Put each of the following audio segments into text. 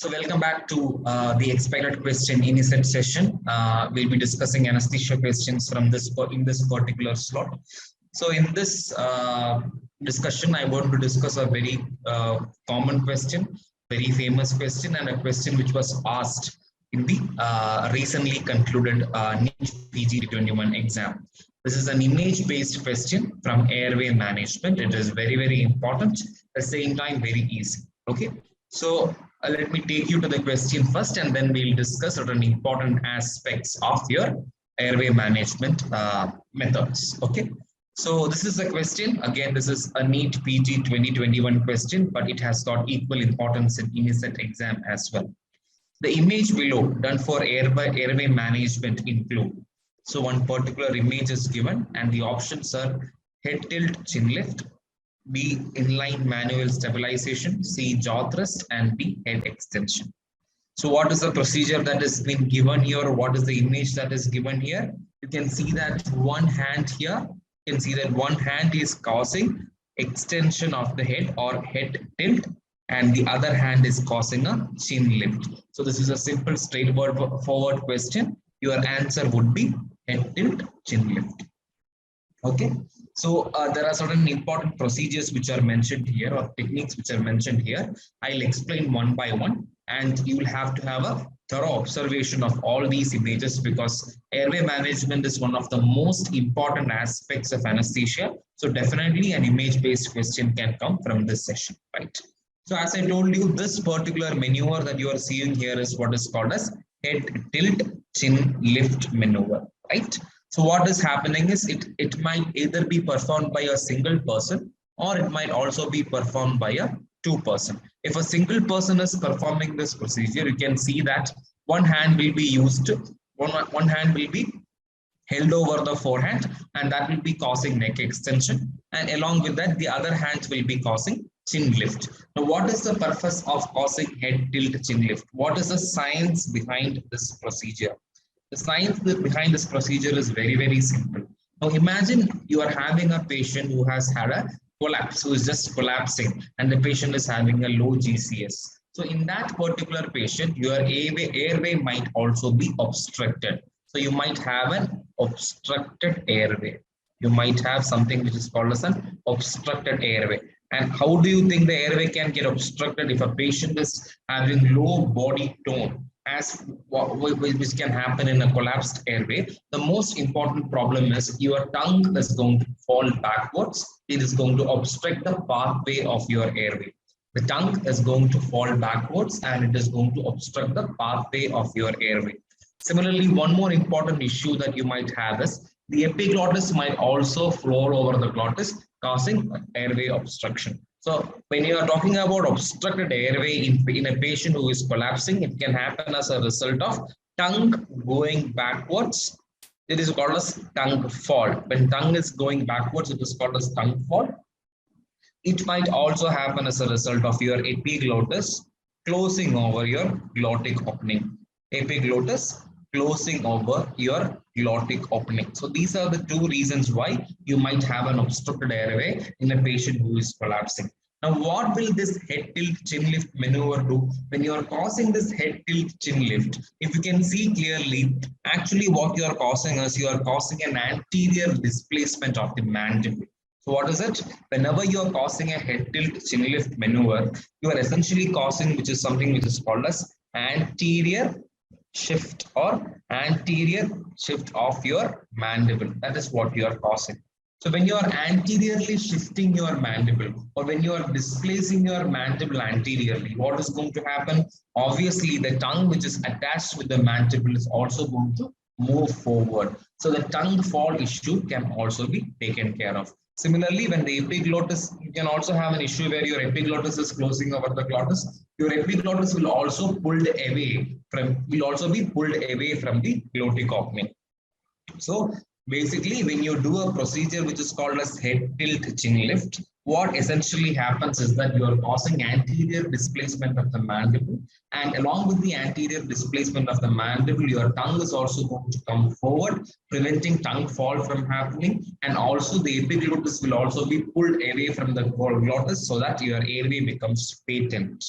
So welcome back to the expected question initiate session. We'll be discussing anesthesia questions from this in this particular slot. So in this discussion, I want to discuss a very common question, very famous question, and a question which was asked in the recently concluded NEET PG 21 exam. This is an image-based question from airway management. It is very, very important. At the same time, very easy. Okay. So let me take you to the question first, and then we'll discuss certain important aspects of your airway management methods. Okay. So this is a question. Again, this is a NEET PG 2021 question, but it has got equal importance in INISET exam as well. The image below done for airway management include. So one particular image is given, and the options are head tilt, chin lift, B, inline manual stabilization, C, jaw thrust, and D, head extension. So what is the procedure that has been given here? What is the image that is given here? You can see that one hand here, you can see that one hand is causing extension of the head or head tilt, and the other hand is causing a chin lift. So this is a simple straightforward question. Your answer would be head tilt, chin lift. Okay. So there are certain important procedures which are mentioned here, or techniques which are mentioned here. I'll explain one by one, and you will have to have a thorough observation of all these images, because airway management is one of the most important aspects of anesthesia. So definitely an image-based question can come from this session, right? So as I told you, this particular maneuver that you are seeing here is what is called as head tilt chin lift maneuver, right? So what is happening is it might either be performed by a single person, or it might also be performed by a two-person. If a single person is performing this procedure, you can see that one hand will be used, one hand will be held over the forehand, and that will be causing neck extension. And along with that, the other hand will be causing chin lift. Now, what is the purpose of causing head tilt chin lift? What is the science behind this procedure? The science behind this procedure is very, very simple. Now imagine you are having a patient who has had a collapse, who is just collapsing, and the patient is having a low GCS. So in that particular patient, your airway might also be obstructed. So you might have an obstructed airway. You might have something which is called as an obstructed airway. And how do you think the airway can get obstructed if a patient is having low body tone? Which can happen in a collapsed airway. The most important problem is your tongue is going to fall backwards. It is going to obstruct the pathway of your airway. The tongue is going to fall backwards, and it is going to obstruct the pathway of your airway. Similarly, one more important issue that you might have is the epiglottis might also flow over the glottis, causing airway obstruction. So when you are talking about obstructed airway in a patient who is collapsing, it can happen as a result of tongue going backwards. It is called as tongue fall. When tongue is going backwards, it is called as tongue fall. It might also happen as a result of your epiglottis closing over your glottic opening. Epiglottis closing over your glottic opening. So these are the two reasons why you might have an obstructed airway in a patient who is collapsing. Now, what will this head tilt chin lift maneuver do? When you are causing this head tilt chin lift, if you can see clearly, actually what you are causing is you are causing an anterior displacement of the mandible. So what is it? Whenever you are causing a head tilt chin lift maneuver, you are essentially causing which is something which is called as anterior shift or anterior shift of your mandible. That is what you are causing. So when you are anteriorly shifting your mandible, or when you are displacing your mandible anteriorly, what is going to happen? Obviously, the tongue which is attached with the mandible is also going to move forward. So the tongue fall issue can also be taken care of. Similarly, when the epiglottis, you can also have an issue where your epiglottis is closing over the glottis. Your epiglottis will also be pulled away from the glottic opening. So basically, when you do a procedure which is called as head tilt chin lift, what essentially happens is that you are causing anterior displacement of the mandible, and along with the anterior displacement of the mandible, your tongue is also going to come forward, preventing tongue fall from happening, and also the epiglottis will also be pulled away from the glottis so that your airway becomes patent.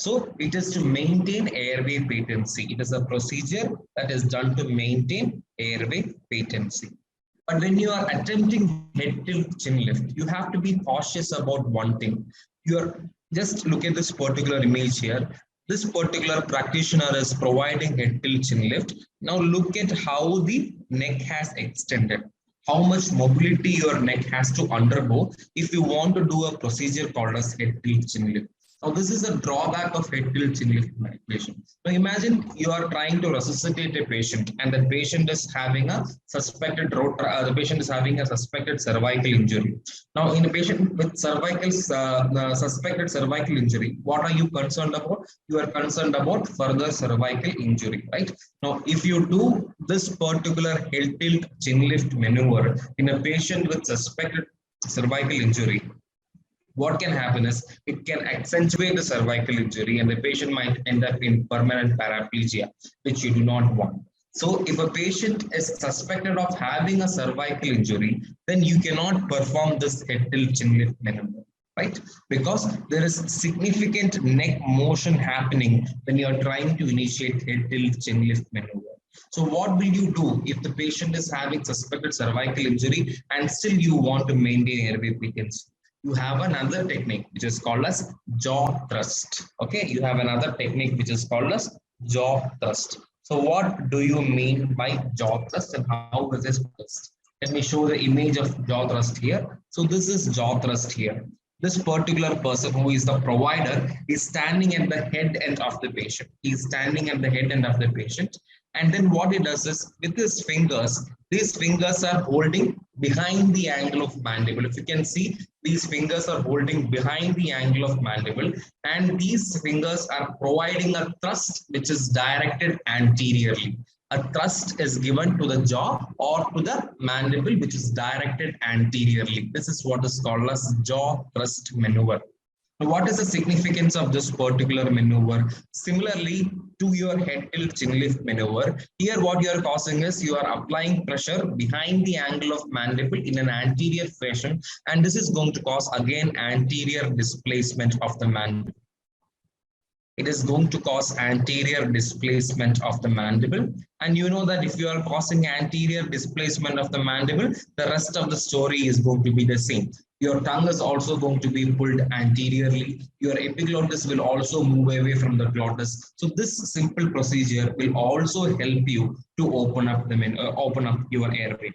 So it is to maintain airway patency. It is a procedure that is done to maintain airway patency. But when you are attempting head tilt chin lift, you have to be cautious about one thing. You are just look at this particular image here. This particular practitioner is providing head tilt chin lift. Now look at how the neck has extended, how much mobility your neck has to undergo if you want to do a procedure called as head tilt chin lift. Now, this is a drawback of head tilt chin lift manipulation. Now, imagine you are trying to resuscitate a patient, and the patient is having a suspected the patient is having a suspected cervical injury. Now, in a patient with suspected cervical injury, what are you concerned about? You are concerned about further cervical injury, right? Now, if you do this particular head tilt chin lift maneuver in a patient with suspected cervical injury, what can happen is it can accentuate the cervical injury and the patient might end up in permanent paraplegia, which you do not want. So if a patient is suspected of having a cervical injury, then you cannot perform this head tilt chin lift maneuver, right? Because there is significant neck motion happening when you are trying to initiate head tilt chin lift maneuver. So what will you do if the patient is having suspected cervical injury and still you want to maintain airway patency? You have another technique which is called as jaw thrust. Okay, you have another technique which is called as jaw thrust. So what do you mean by jaw thrust and how is this thrust? Let me show the image of jaw thrust here. So this is jaw thrust here. This particular person who is the provider is standing at the head end of the patient. He is standing at the head end of the patient. And then what he does is with his fingers, these fingers are holding behind the angle of mandible. If you can see, these fingers are holding behind the angle of mandible, and these fingers are providing a thrust which is directed anteriorly. A thrust is given to the jaw or to the mandible which is directed anteriorly. This is what is called as jaw thrust maneuver. What is the significance of this particular maneuver? Similarly to your head tilt chin lift maneuver, here what you are causing is you are applying pressure behind the angle of mandible in an anterior fashion, and this is going to cause again anterior displacement of the mandible. It is going to cause anterior displacement of the mandible. And you know that if you are causing anterior displacement of the mandible, the rest of the story is going to be the same. Your tongue is also going to be pulled anteriorly. Your epiglottis will also move away from the glottis. So this simple procedure will also help you to open up your airway.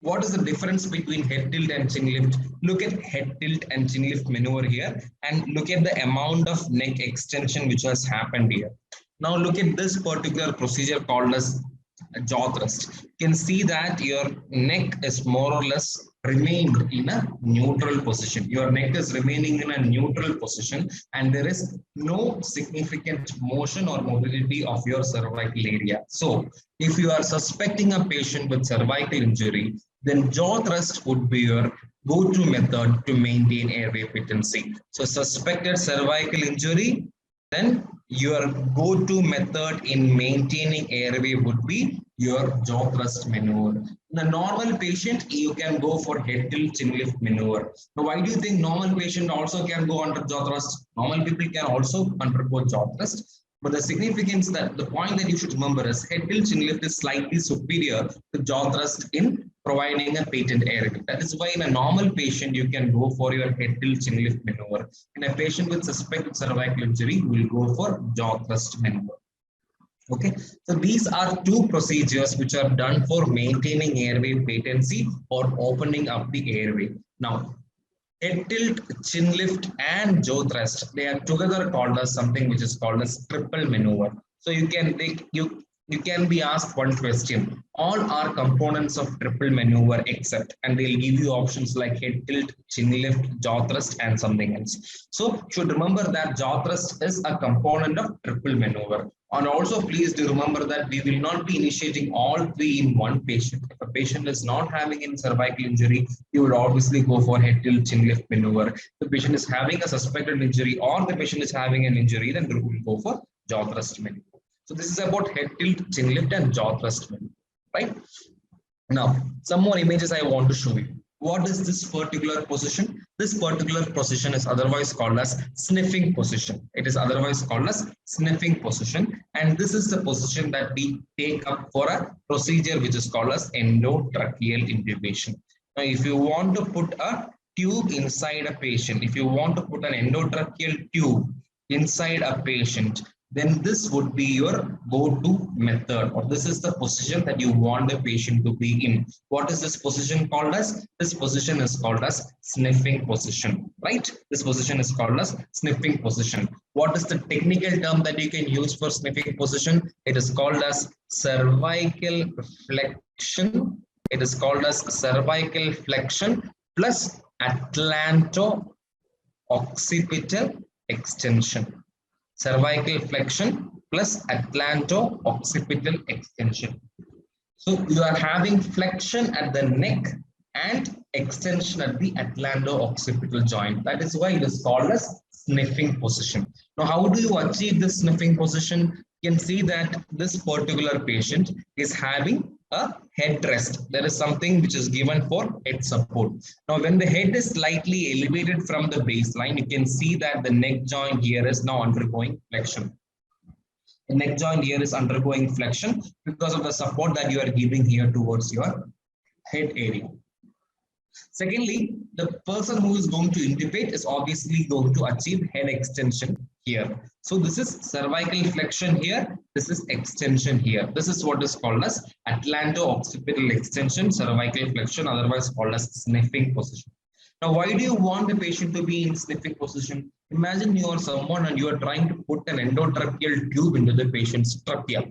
What is the difference between head tilt and chin lift? Look at head tilt and chin lift maneuver here and look at the amount of neck extension which has happened here. Now look at this particular procedure called as jaw thrust. You can see that your neck is more or less remained in a neutral position. Your neck is remaining in a neutral position and there is no significant motion or mobility of your cervical area. So if you are suspecting a patient with cervical injury, then jaw thrust would be your go-to method to maintain airway patency. So suspected cervical injury, then your go-to method in maintaining airway would be your jaw thrust maneuver. In a normal patient, you can go for head tilt chin lift maneuver. Now, why do you think normal patient also can go under jaw thrust? Normal people can also undergo jaw thrust. But the significance that the point that you should remember is head tilt chin lift is slightly superior to jaw thrust in providing a patent airway. That is why in a normal patient, you can go for your head tilt chin lift maneuver. In a patient with suspected cervical injury, you will go for jaw thrust maneuver. Okay, so these are two procedures which are done for maintaining airway patency or opening up the airway. Now, head tilt, chin lift, and jaw thrust, they are together called as something which is called as triple maneuver. So you can be asked one question. All are components of triple maneuver except, and they'll give you options like head tilt, chin lift, jaw thrust, and something else. So you should remember that jaw thrust is a component of triple maneuver. And also please do remember that we will not be initiating all three in one patient. If a patient is not having any cervical injury, you would obviously go for head tilt, chin lift maneuver. If the patient is having a suspected injury or the patient is having an injury, then we will go for jaw thrust maneuver. So this is about head tilt, chin lift, and jaw thrust maneuver, right? Now, some more images I want to show you. What is this particular position? This particular position is otherwise called as sniffing position. It is otherwise called as sniffing position. And this is the position that we take up for a procedure which is called as endotracheal intubation. Now, if you want to put a tube inside a patient, if you want to put an endotracheal tube inside a patient, then this would be your go-to method, or this is the position that you want the patient to be in. What is this position called as? This position is called as sniffing position, right? This position is called as sniffing position. What is the technical term that you can use for sniffing position? It is called as cervical flexion. It is called as cervical flexion plus atlanto-occipital extension. Cervical flexion plus atlanto-occipital extension. So you are having flexion at the neck and extension at the atlanto-occipital joint. That is why it is called as sniffing position. Now, how do you achieve this sniffing position? You can see that this particular patient is having a headrest. There is something which is given for head support. Now, when the head is slightly elevated from the baseline, you can see that the neck joint here is now undergoing flexion. The neck joint here is undergoing flexion because of the support that you are giving here towards your head area. Secondly, the person who is going to intubate is obviously going to achieve head extension here. So this is cervical flexion here. This is extension here. This is what is called as atlanto-occipital extension, cervical flexion, otherwise called as sniffing position. Now, why do you want the patient to be in sniffing position? Imagine you are someone and you are trying to put an endotracheal tube into the patient's trachea.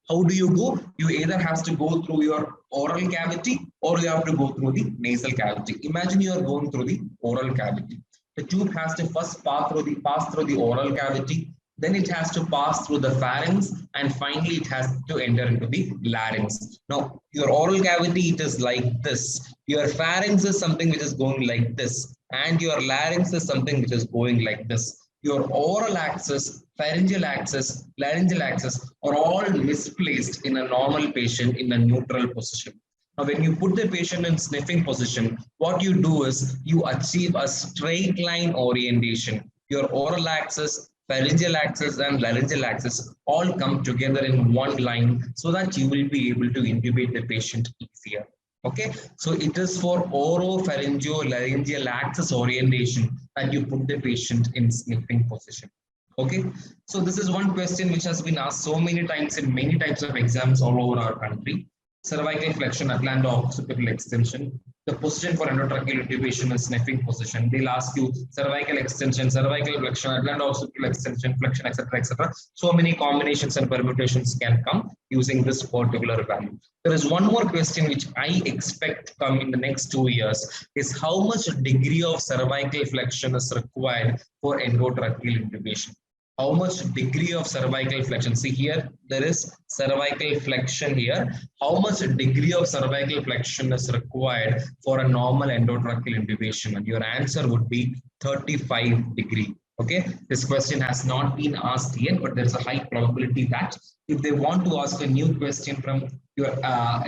How do you go? You either have to go through your oral cavity or you have to go through the nasal cavity. Imagine you are going through the oral cavity. The tube has to first pass through the oral cavity, then it has to pass through the pharynx, and finally it has to enter into the larynx. Now, your oral cavity, it is like this. Your pharynx is something which is going like this, and your larynx is something which is going like this. Your oral axis, pharyngeal axis, laryngeal axis are all misplaced in a normal patient in a neutral position. Now, when you put the patient in sniffing position, what you do is you achieve a straight line orientation. Your oral axis, pharyngeal axis and laryngeal axis all come together in one line so that you will be able to intubate the patient easier. Okay, so it is for oropharyngeo-laryngeal axis orientation that you put the patient in sniffing position. Okay, so this is one question which has been asked so many times in many types of exams all over our country. Cervical flexion, atlanto-occipital extension. The position for endotracheal intubation is sniffing position. They'll ask you cervical extension, cervical flexion, atlanto-occipital extension, flexion, etc., etc. So many combinations and permutations can come using this particular value. There is one more question which I expect to come in the next 2 years is how much degree of cervical flexion is required for endotracheal intubation. How much degree of cervical flexion? See here, there is cervical flexion here. How much degree of cervical flexion is required for a normal endotracheal intubation? And your answer would be 35 degree. Okay, this question has not been asked yet, but there's a high probability that if they want to ask a new question from your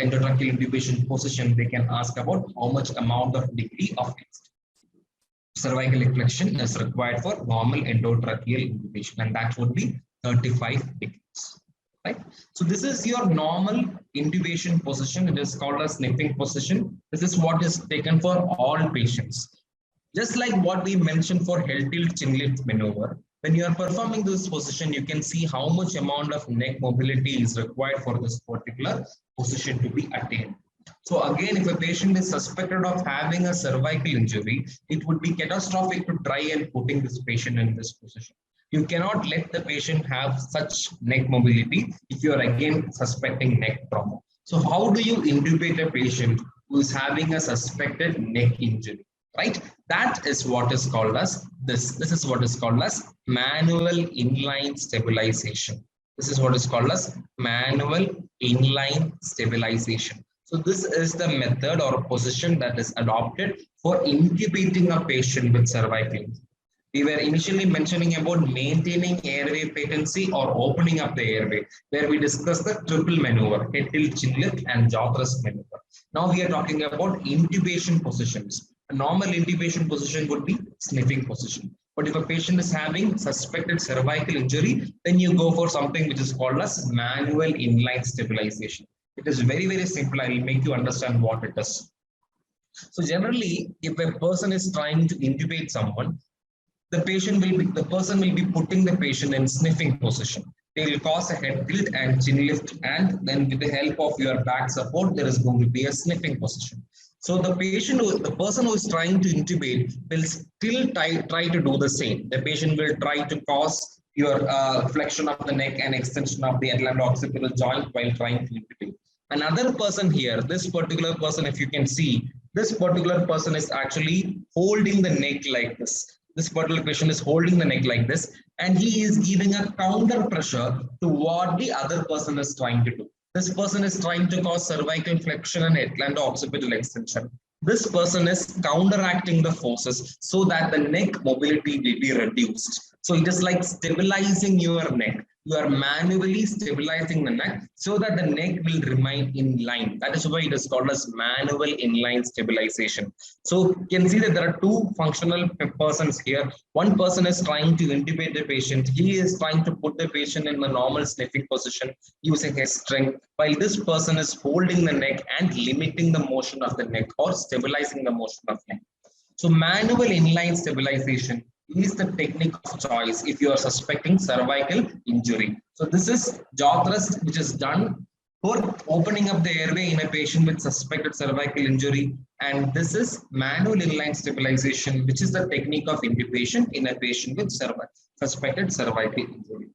endotracheal intubation position, they can ask about how much amount of degree of cervical flexion is required for normal endotracheal intubation, and that would be 35 degrees. Right? So this is your normal intubation position. It is called a sniffing position. This is what is taken for all patients. Just like what we mentioned for head tilt chin lift maneuver, when you are performing this position, you can see how much amount of neck mobility is required for this particular position to be attained. So again, if a patient is suspected of having a cervical injury, it would be catastrophic to try and putting this patient in this position. You cannot let the patient have such neck mobility if you are again suspecting neck trauma. So how do you intubate a patient who is having a suspected neck injury? Right? That is what is called as this. This is what is called as manual inline stabilization. This is what is called as manual inline stabilization. So this is the method or position that is adopted for intubating a patient with cervical injury. We were initially mentioning about maintaining airway patency or opening up the airway, where we discussed the triple maneuver, head tilt, chin lift, and jaw thrust maneuver. Now we are talking about intubation positions. A normal intubation position would be sniffing position. But if a patient is having suspected cervical injury, then you go for something which is called as manual inline stabilization. It is very, very simple. I will make you understand what it is. So generally, if a person is trying to intubate someone, the person will be putting the patient in sniffing position. They will cause a head tilt and chin lift, and then with the help of your back support, there is going to be a sniffing position. So the person who is trying to intubate will still try to do the same. The patient will try to cause your flexion of the neck and extension of the atlanto-occipital joint while trying to intubate. Another person here, this particular person, if you can see, this particular person is actually holding the neck like this. This particular patient is holding the neck like this, and he is giving a counter pressure to what the other person is trying to do. This person is trying to cause cervical flexion and atlanto-occipital extension. This person is counteracting the forces so that the neck mobility will be reduced. So it is like stabilizing your neck. You are manually stabilizing the neck so that the neck will remain in line. That is why it is called as manual inline stabilization. So you can see that there are two functional persons here. One person is trying to intubate the patient. He is trying to put the patient in the normal sniffing position using his strength, while this person is holding the neck and limiting the motion of the neck or stabilizing the motion of the neck. So manual inline stabilization is the technique of choice if you are suspecting cervical injury. So this is jaw thrust, which is done for opening up the airway in a patient with suspected cervical injury. And this is manual inline stabilization, which is the technique of intubation in a patient with suspected cervical injury.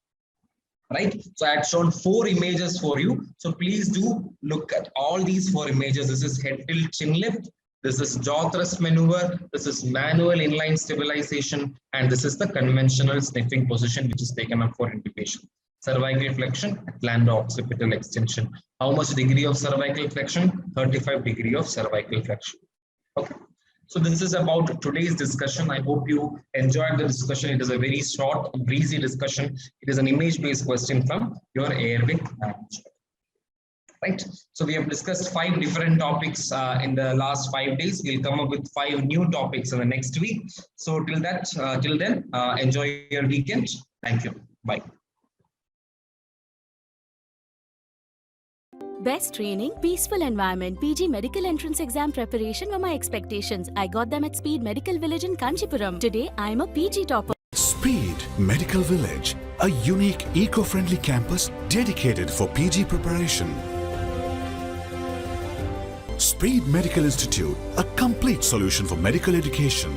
Right? So I had shown 4 images for you. So please do look at all these 4 images. This is head tilt chin lift. This is jaw thrust maneuver, this is manual inline stabilization, and this is the conventional sniffing position which is taken up for intubation. Cervical flexion, atlanto-occipital extension. How much degree of cervical flexion? 35 degree of cervical flexion. Okay. So this is about today's discussion. I hope you enjoyed the discussion. It is a very short, breezy discussion. It is an image-based question from your airway management. Right. So we have discussed 5 different topics in the last 5 days. We'll come up with 5 new topics in the next week. So till then, enjoy your weekend. Thank you. Bye. Best training, peaceful environment, PG medical entrance exam preparation were my expectations. I got them at Speed Medical Village in Kanchipuram. Today, I am a PG topper. Speed Medical Village, a unique eco-friendly campus dedicated for PG preparation. Speed Medical Institute, a complete solution for medical education.